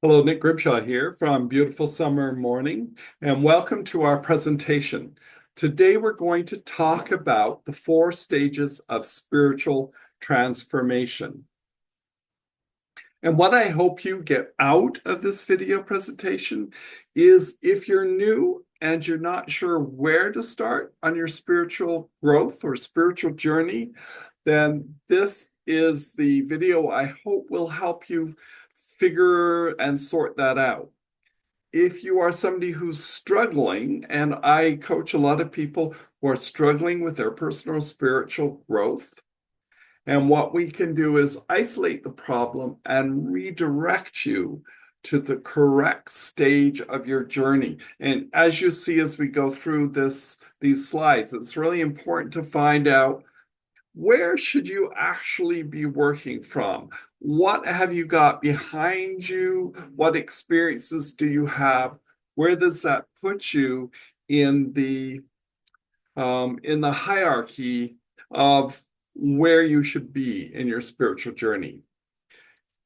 Hello, Nick Gribshaw here from Beautiful Summer Morning, and welcome to our presentation. Today, we're going to talk about the 4 stages of spiritual transformation. And what I hope you get out of this video presentation is if you're new and you're not sure where to start on your spiritual growth or spiritual journey, then this is the video I hope will help you figure and sort that out. If you are somebody who's struggling, and I coach a lot of people who are struggling with their personal spiritual growth, and what we can do is isolate the problem and redirect you to the correct stage of your journey. And as you see as we go through these slides, it's really important to find out where should you actually be working from? What have you got behind you? What experiences do you have? Where does that put you in the hierarchy of where you should be in your spiritual journey?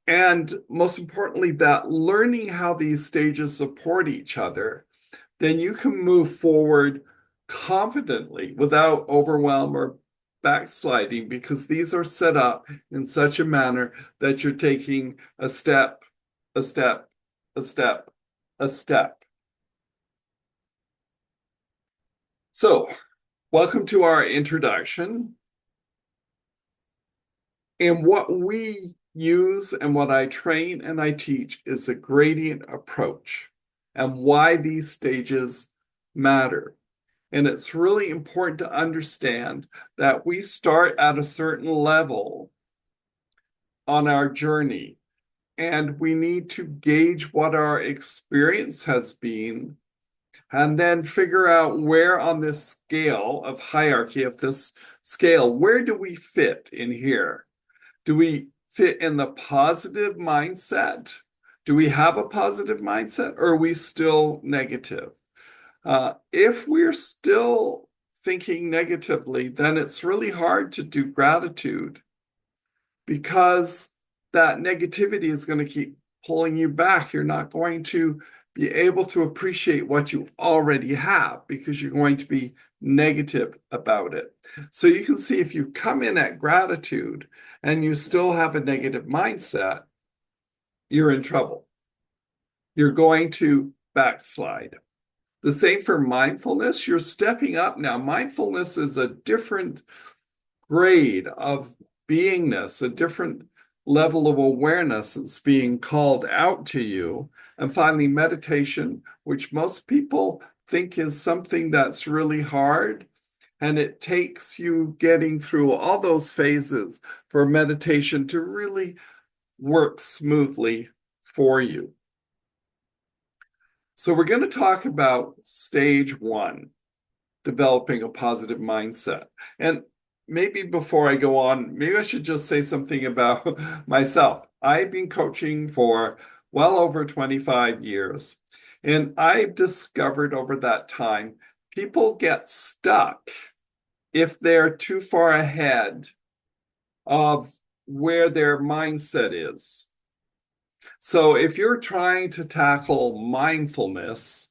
And most importantly, that learning how these stages support each other, then you can move forward confidently without overwhelm or backsliding, because these are set up in such a manner that you're taking a step, a step, a step, a step. So, welcome to our introduction. And what we use and what I train and I teach is a gradient approach and why these stages matter. And it's really important to understand that we start at a certain level on our journey, and we need to gauge what our experience has been and then figure out where on this scale of hierarchy, of this scale, where do we fit in here? Do we fit in the positive mindset? Do we have a positive mindset, or are we still negative? If we're still thinking negatively, then it's really hard to do gratitude, because that negativity is going to keep pulling you back. You're not going to be able to appreciate what you already have because you're going to be negative about it. So you can see if you come in at gratitude and you still have a negative mindset, you're in trouble. You're going to backslide. The same for mindfulness. You're stepping up now. Mindfulness is a different grade of beingness, a different level of awareness that's being called out to you. And finally, meditation, which most people think is something that's really hard. And it takes you getting through all those phases for meditation to really work smoothly for you. So we're going to talk about stage 1, developing a positive mindset. And maybe before I go on, maybe I should just say something about myself. I've been coaching for well over 25 years, and I've discovered over that time, people get stuck if they're too far ahead of where their mindset is. So if you're trying to tackle mindfulness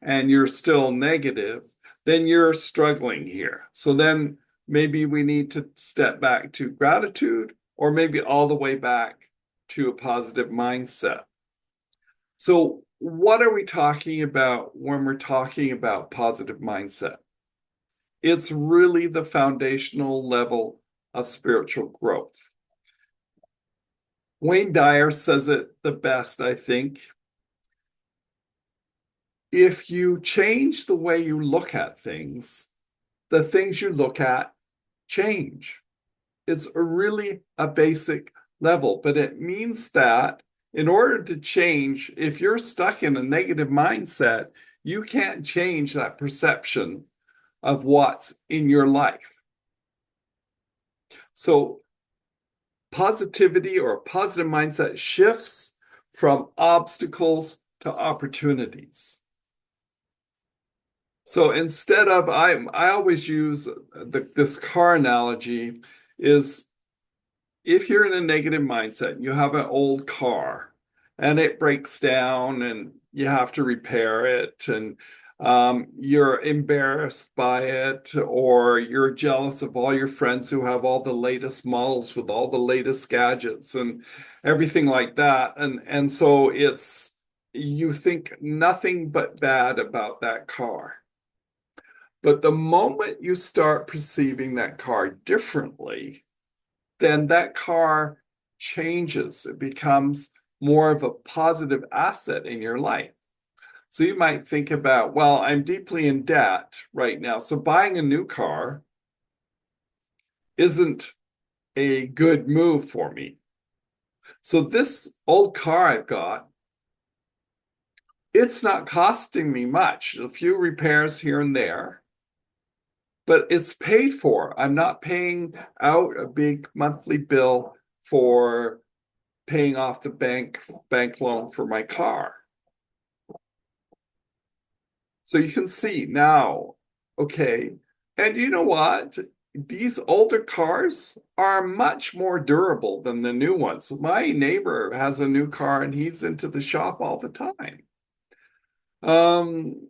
and you're still negative, then you're struggling here. So then maybe we need to step back to gratitude, or maybe all the way back to a positive mindset. So what are we talking about when we're talking about positive mindset? It's really the foundational level of spiritual growth. Wayne Dyer says it the best, I think. If you change the way you look at things, the things you look at change. It's really a basic level, but it means that in order to change, if you're stuck in a negative mindset, you can't change that perception of what's in your life. So positivity or a positive mindset shifts from obstacles to opportunities. So instead of, I always use this car analogy is, if you're in a negative mindset, you have an old car and it breaks down and you have to repair it, and you're embarrassed by it, or you're jealous of all your friends who have all the latest models with all the latest gadgets and everything like that. And so you think nothing but bad about that car. But the moment you start perceiving that car differently, then that car changes. It becomes more of a positive asset in your life. So you might think about, well, I'm deeply in debt right now. So buying a new car isn't a good move for me. So this old car I've got, it's not costing me much, a few repairs here and there, but it's paid for. I'm not paying out a big monthly bill for paying off the bank loan for my car. So you can see now, okay, and you know what? These older cars are much more durable than the new ones. My neighbor has a new car and he's into the shop all the time. Um,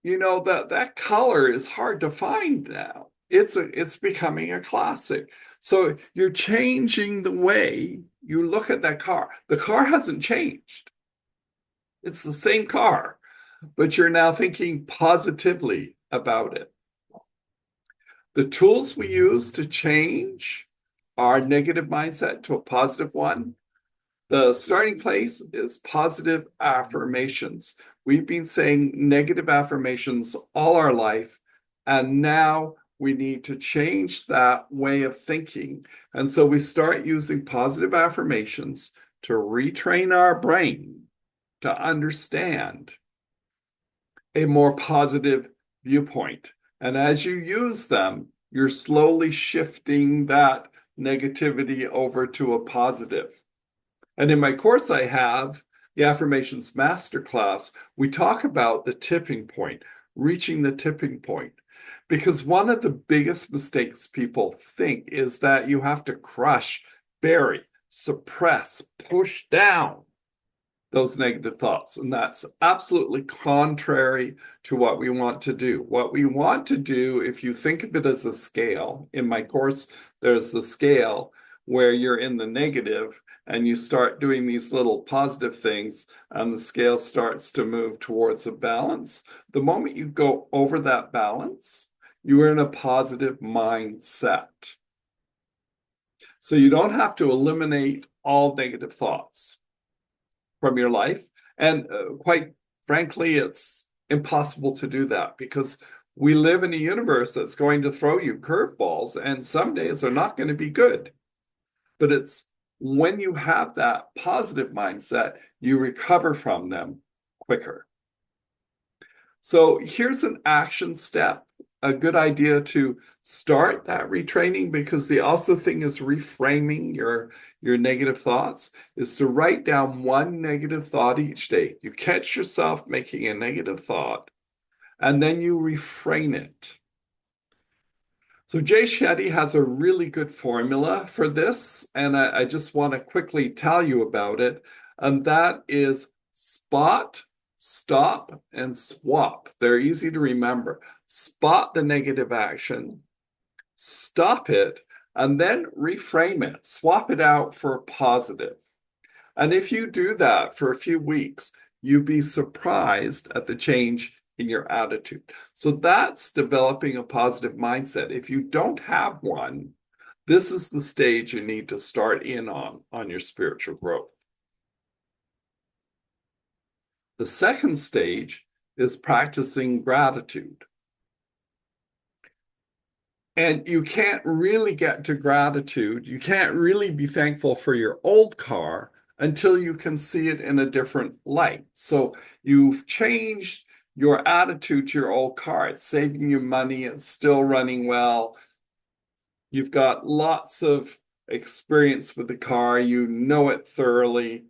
that color is hard to find now. It's becoming a classic. So you're changing the way you look at that car. The car hasn't changed. It's the same car, but you're now thinking positively about it. The tools we use to change our negative mindset to a positive one, the starting place is positive affirmations. We've been saying negative affirmations all our life, and now we need to change that way of thinking. And so we start using positive affirmations to retrain our brain to understand a more positive viewpoint. And as you use them, you're slowly shifting that negativity over to a positive. And in my course, I have the Affirmations Masterclass. We talk about the tipping point, reaching the tipping point. Because one of the biggest mistakes people think is that you have to crush, bury, suppress, push down those negative thoughts. And that's absolutely contrary to what we want to do. What we want to do, if you think of it as a scale, in my course, there's the scale where you're in the negative and you start doing these little positive things and the scale starts to move towards a balance. The moment you go over that balance, you are in a positive mindset. So you don't have to eliminate all negative thoughts from your life. And quite frankly, it's impossible to do that because we live in a universe that's going to throw you curveballs, and some days are not going to be good. But it's when you have that positive mindset, you recover from them quicker. So here's an action step, a good idea to start that retraining, because the also thing is reframing your negative thoughts, is to write down one negative thought each day. You catch yourself making a negative thought, and then you reframe it. So Jay Shetty has a really good formula for this, and I just want to quickly tell you about it. And that is spot, stop, and swap. They're easy to remember. Spot the negative action, stop it, and then reframe it. Swap it out for a positive. And if you do that for a few weeks, you'd be surprised at the change in your attitude. So that's developing a positive mindset. If you don't have one, this is the stage you need to start in on your spiritual growth. The second stage is practicing gratitude. And you can't really get to gratitude. You can't really be thankful for your old car until you can see it in a different light. So you've changed your attitude to your old car. It's saving you money. It's still running well. You've got lots of experience with the car. You know it thoroughly.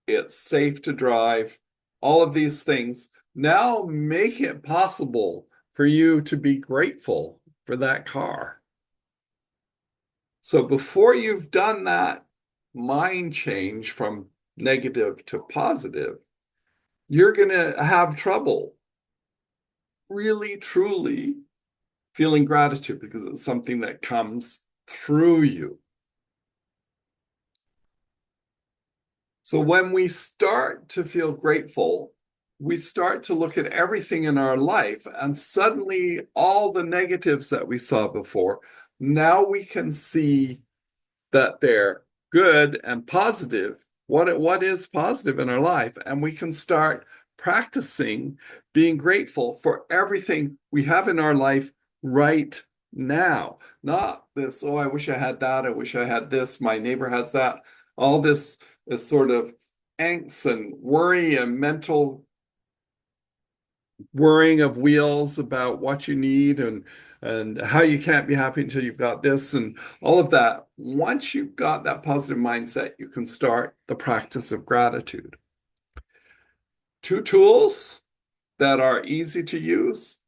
It's safe to drive. All of these things now make it possible for you to be grateful for that car. So before you've done that mind change from negative to positive, you're going to have trouble really, truly feeling gratitude because it's something that comes through you. So when we start to feel grateful, we start to look at everything in our life, and suddenly all the negatives that we saw before, now we can see that they're good and positive. What is positive in our life? And we can start practicing being grateful for everything we have in our life right now. Not this, oh, I wish I had that. I wish I had this. My neighbor has that. All this is sort of angst and worry and mental worrying of wheels about what you need and how you can't be happy until you've got this and all of that. Once you've got that positive mindset, you can start the practice of gratitude. Two tools that are easy to use.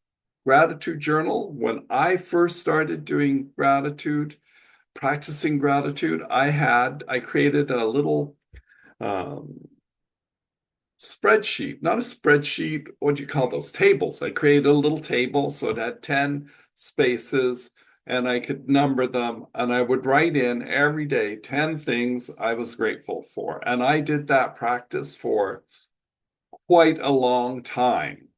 Gratitude journal. When I first started doing gratitude, practicing gratitude, I created a little um, spreadsheet, not a spreadsheet. What do you call those? Tables. I created a little table so it had 10 spaces and I could number them. And I would write in every day 10 things I was grateful for. And I did that practice for quite a long time.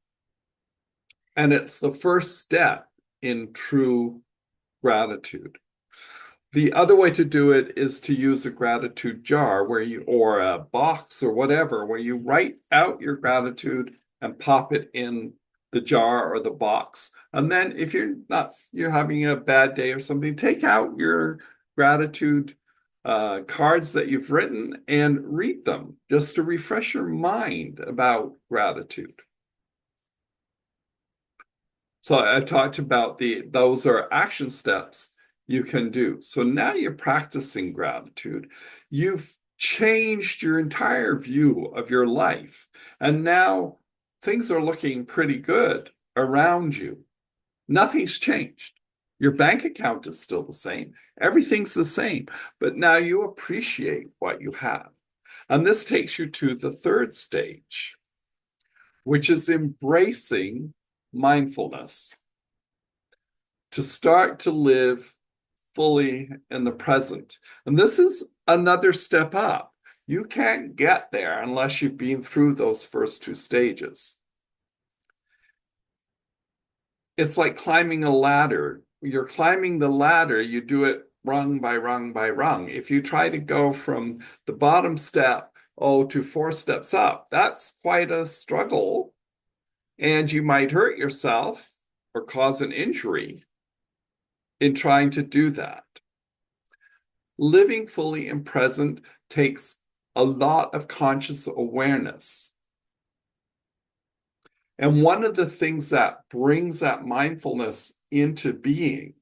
And it's the first step in true gratitude. The other way to do it is to use a gratitude jar or a box or whatever, where you write out your gratitude and pop it in the jar or the box. And then if you're having a bad day or something, take out your gratitude cards that you've written and read them just to refresh your mind about gratitude. So I talked about those are action steps you can do. So now you're practicing gratitude. You've changed your entire view of your life. And now things are looking pretty good around you. Nothing's changed. Your bank account is still the same. Everything's the same. But now you appreciate what you have. And this takes you to the third stage, which is embracing mindfulness, to start to live fully in the present. And this is another step up. You can't get there unless you've been through those first two stages. It's like climbing a ladder. You're climbing the ladder, you do it rung by rung by rung. If you try to go from the bottom step, to 4 steps up, that's quite a struggle. And you might hurt yourself or cause an injury in trying to do that. Living fully in present takes a lot of conscious awareness. And one of the things that brings that mindfulness into being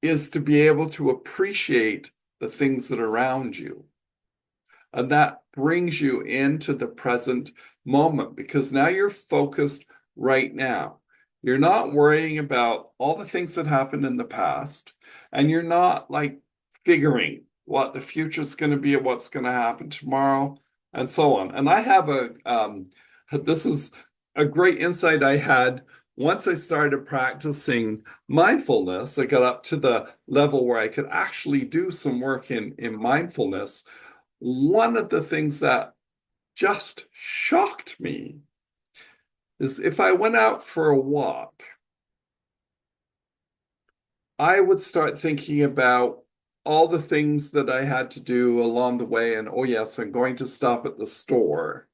is to be able to appreciate the things that are around you. And that brings you into the present moment because now you're focused right now. You're not worrying about all the things that happened in the past, and you're not like figuring what the future is going to be and what's going to happen tomorrow and so on. And I have this is a great insight I had once I started practicing mindfulness. I got up to the level where I could actually do some work in mindfulness. One of the things that just shocked me is if I went out for a walk, I would start thinking about all the things that I had to do along the way. And oh, yes, I'm going to stop at the store.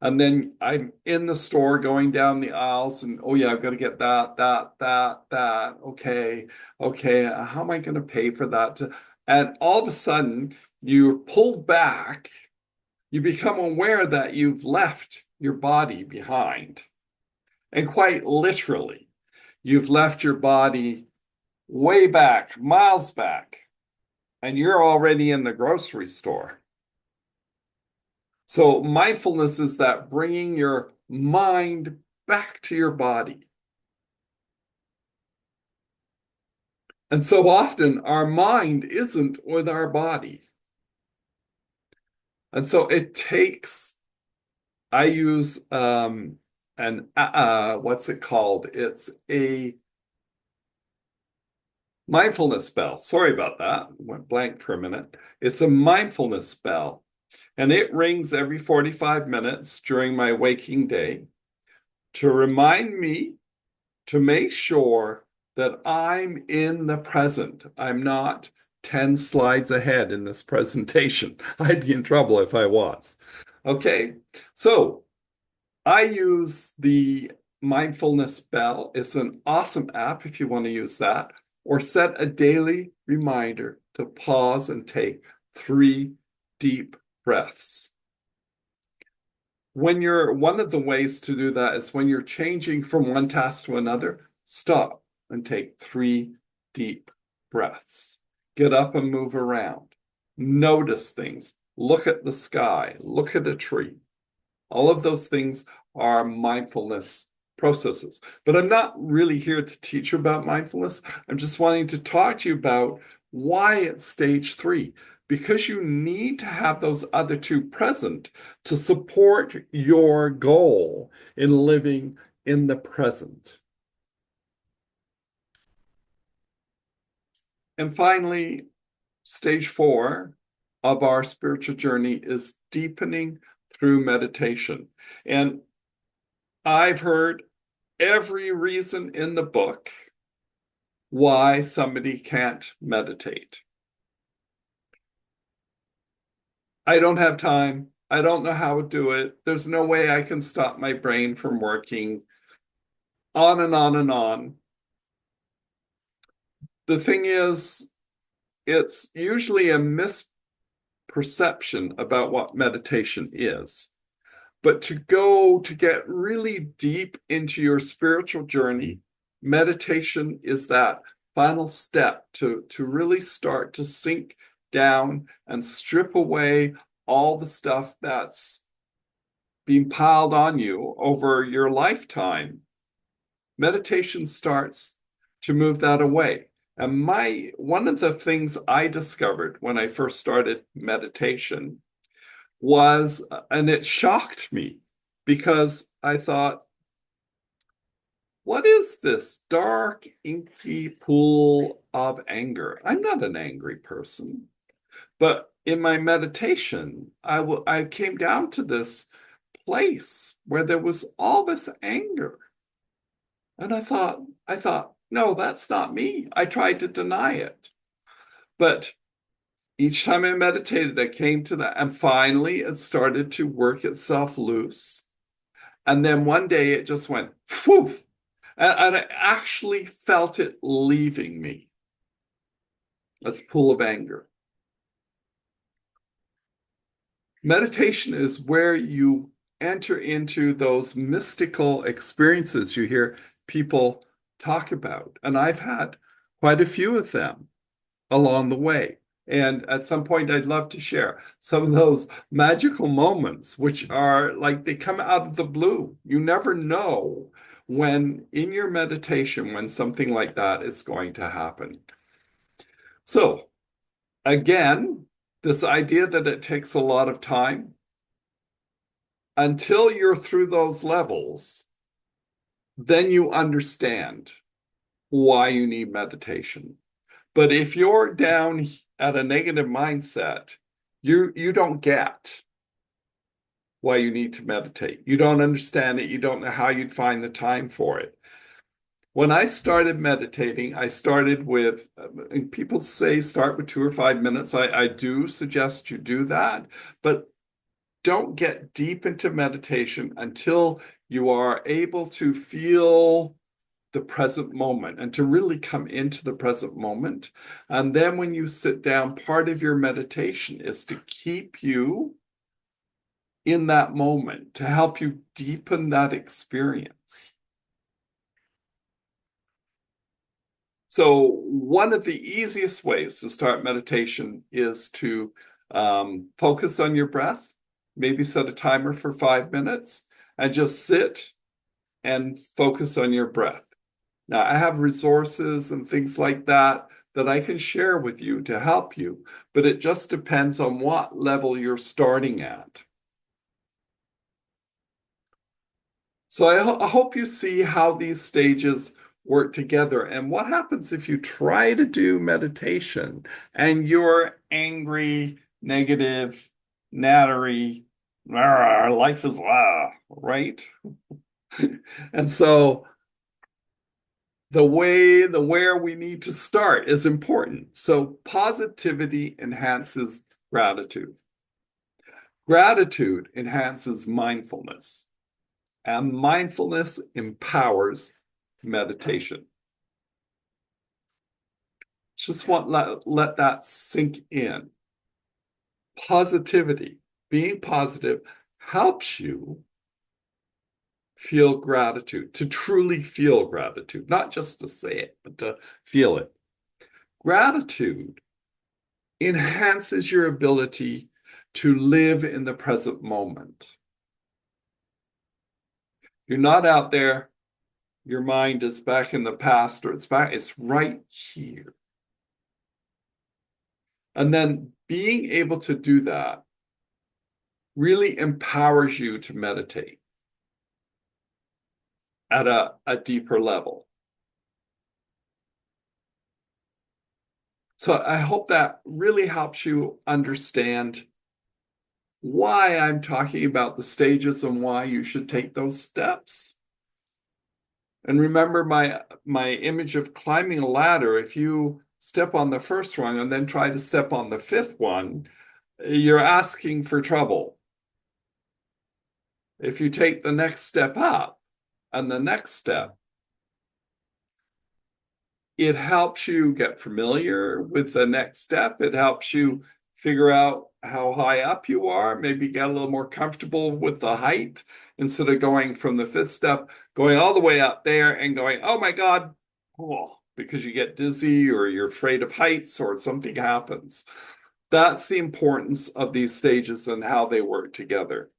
And then I'm in the store going down the aisles and oh, yeah, I've got to get that. Okay. How am I going to pay for that? And all of a sudden, you're pulled back. You become aware that you've left your body behind. And quite literally, you've left your body way back, miles back, and you're already in the grocery store. So mindfulness is that bringing your mind back to your body. And so often our mind isn't with our body. And so I use what's it called? It's a mindfulness bell. Sorry about that. Went blank for a minute. It's a mindfulness bell, and it rings every 45 minutes during my waking day to remind me to make sure that I'm in the present. I'm not 10 slides ahead in this presentation. I'd be in trouble if I was. Okay, so I use the Mindfulness Bell. It's an awesome app if you want to use that, or set a daily reminder to pause and take 3 deep breaths. One of the ways to do that is when you're changing from one task to another, stop and take 3 deep breaths. Get up and move around. Notice things. Look at the sky. Look at a tree. All of those things are mindfulness processes. But I'm not really here to teach you about mindfulness. I'm just wanting to talk to you about why it's stage 3, because you need to have those other 2 present to support your goal in living in the present. And finally, stage 4 of our spiritual journey is deepening through meditation. And I've heard every reason in the book why somebody can't meditate. I don't have time. I don't know how to do it. There's no way I can stop my brain from working. On and on and on. The thing is, it's usually a misperception about what meditation is. But to get really deep into your spiritual journey, meditation is that final step to really start to sink down and strip away all the stuff that's being piled on you over your lifetime. Meditation starts to move that away. And one of the things I discovered when I first started meditation was, and it shocked me because I thought, what is this dark, inky pool of anger? I'm not an angry person. But in my meditation, I came down to this place where there was all this anger. And I thought, no, that's not me. I tried to deny it. But each time I meditated, I came to that. And finally, it started to work itself loose. And then one day it just went, poof. And I actually felt it leaving me. This pool of anger. Meditation is where you enter into those mystical experiences you hear people talk about. And I've had quite a few of them along the way. And at some point, I'd love to share some of those magical moments, which are like they come out of the blue. You never know when in your meditation, when something like that is going to happen. So again, this idea that it takes a lot of time, until you're through those levels, then you understand why you need meditation. But if you're down at a negative mindset, you don't get why you need to meditate. You don't understand it. You don't know how you'd find the time for it. When I started meditating, I started with, people say start with 2 or 5 minutes. I do suggest you do that, but don't get deep into meditation until you are able to feel the present moment and to really come into the present moment. And then when you sit down, part of your meditation is to keep you in that moment, to help you deepen that experience. So one of the easiest ways to start meditation is to focus on your breath, maybe set a timer for 5 minutes, and just sit and focus on your breath. Now, I have resources and things like that that I can share with you to help you, but it just depends on what level you're starting at. So I hope you see how these stages work together. And what happens if you try to do meditation and you're angry, negative, nattery, life is right? And so the where we need to start is important. So positivity enhances gratitude. Gratitude enhances mindfulness, and mindfulness empowers meditation. Just let that sink in. Positivity, being positive, helps you feel gratitude, to truly feel gratitude, not just to say it, but to feel it. Gratitude enhances your ability to live in the present moment. You're not out there, your mind is back in the past, or it's right here. And then being able to do that really empowers you to meditate at a deeper level. So I hope that really helps you understand why I'm talking about the stages and why you should take those steps. And remember my image of climbing a ladder. If you step on the first rung and then try to step on the fifth one, you're asking for trouble. If you take the next step up and the next step, it helps you get familiar with the next step. It helps you figure out how high up you are, maybe get a little more comfortable with the height instead of going from the fifth step, going all the way up there and going, oh my God, oh, because you get dizzy or you're afraid of heights or something happens. That's the importance of these stages and how they work together.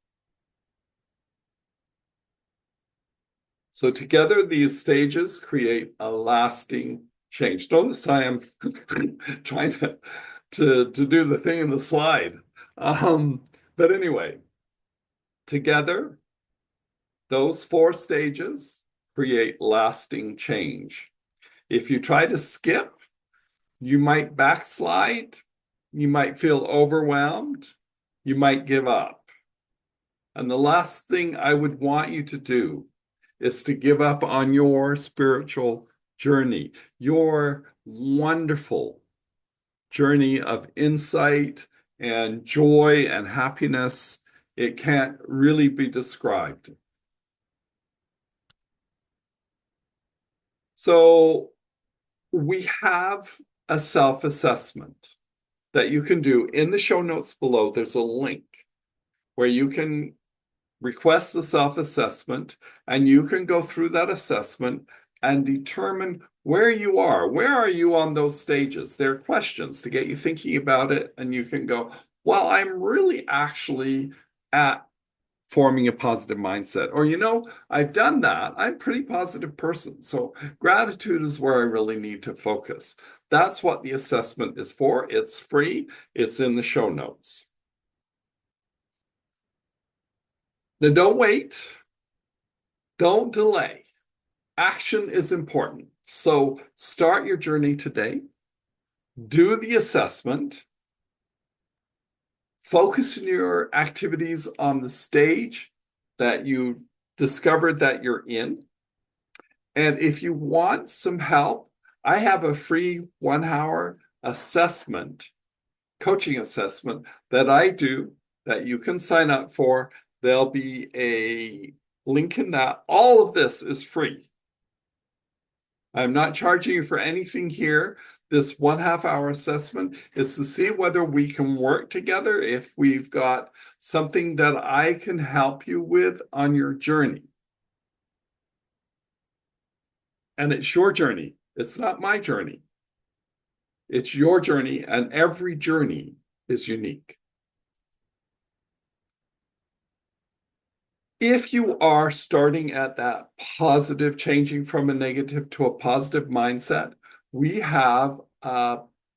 So together, these stages create a lasting change. Notice I am trying to do the thing in the slide. But anyway, together, those four stages create lasting change. If you try to skip, you might backslide, you might feel overwhelmed, you might give up. And the last thing I would want you to do is to give up on your spiritual journey, your wonderful journey of insight and joy and happiness. It can't really be described. So we have a self-assessment that you can do. In the show notes below, there's a link where you can request the self-assessment, and you can go through that assessment and determine where you are. Where are you on those stages? There are questions to get you thinking about it, and you can go, well, I'm really actually at forming a positive mindset. Or, I've done that. I'm a pretty positive person. So gratitude is where I really need to focus. That's what the assessment is for. It's free. It's in the show notes. Now, don't wait. Don't delay. Action is important. So start your journey today. Do the assessment. Focus your activities on the stage that you discovered that you're in. And if you want some help, I have a free 1-hour assessment, coaching assessment that I do that you can sign up for. There'll be a link in that. All of this is free. I'm not charging you for anything here. This 1/2-hour assessment is to see whether we can work together, if we've got something that I can help you with on your journey. And it's your journey. It's not my journey. It's your journey, and every journey is unique. If you are starting at that positive, changing from a negative to a positive mindset, we have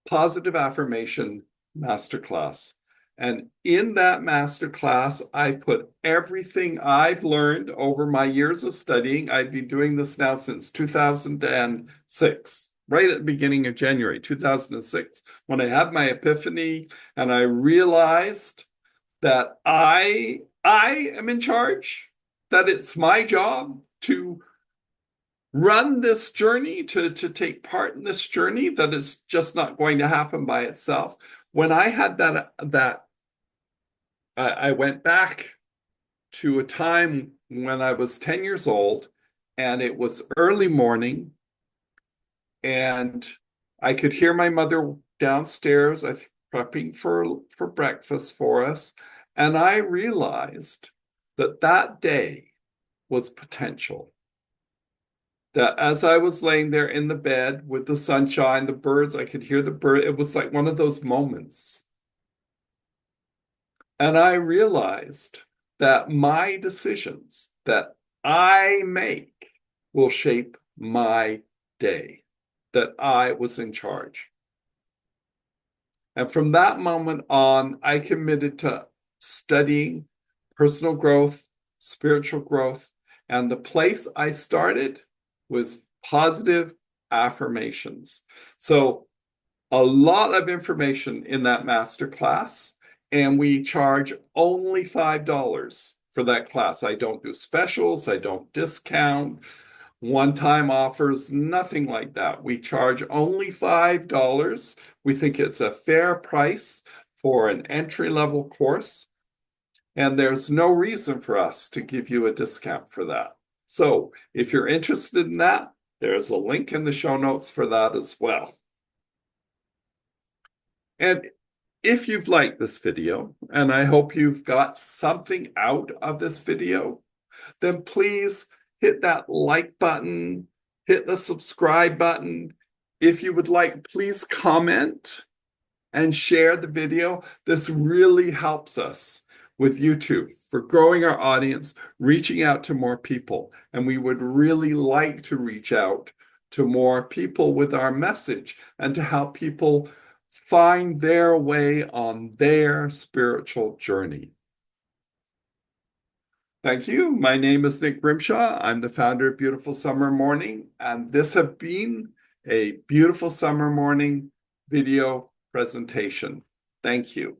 positive affirmation masterclass. And in that masterclass, I put everything I've learned over my years of studying. I've been doing this now since 2006, right at the beginning of January 2006, when I had my epiphany and I realized that I am in charge, that it's my job to run this journey, to take part in this journey, that it's just not going to happen by itself. When I had that I went back to a time when I was 10 years old, and it was early morning, and I could hear my mother downstairs, prepping for breakfast for us, and I realized that that day was potential. That as I was laying there in the bed with the sunshine, the birds, I could hear the bird. It was like one of those moments. And I realized that my decisions that I make will shape my day, that I was in charge. And from that moment on, I committed to studying personal growth, spiritual growth. And the place I started was positive affirmations. So a lot of information in that master class, and we charge only $5 for that class. I don't do specials, I don't discount, one-time offers, nothing like that. We charge only $5. We think it's a fair price for an entry-level course, and there's no reason for us to give you a discount for that. So if you're interested in that, there's a link in the show notes for that as well. And if you've liked this video, and I hope you've got something out of this video, then please hit that like button, hit the subscribe button. If you would like, please comment and share the video. This really helps us with YouTube for growing our audience, reaching out to more people. And we would really like to reach out to more people with our message and to help people find their way on their spiritual journey. Thank you. My name is Nick Grimshaw. I'm the founder of Beautiful Summer Morning, and this has been a Beautiful Summer Morning video presentation. Thank you.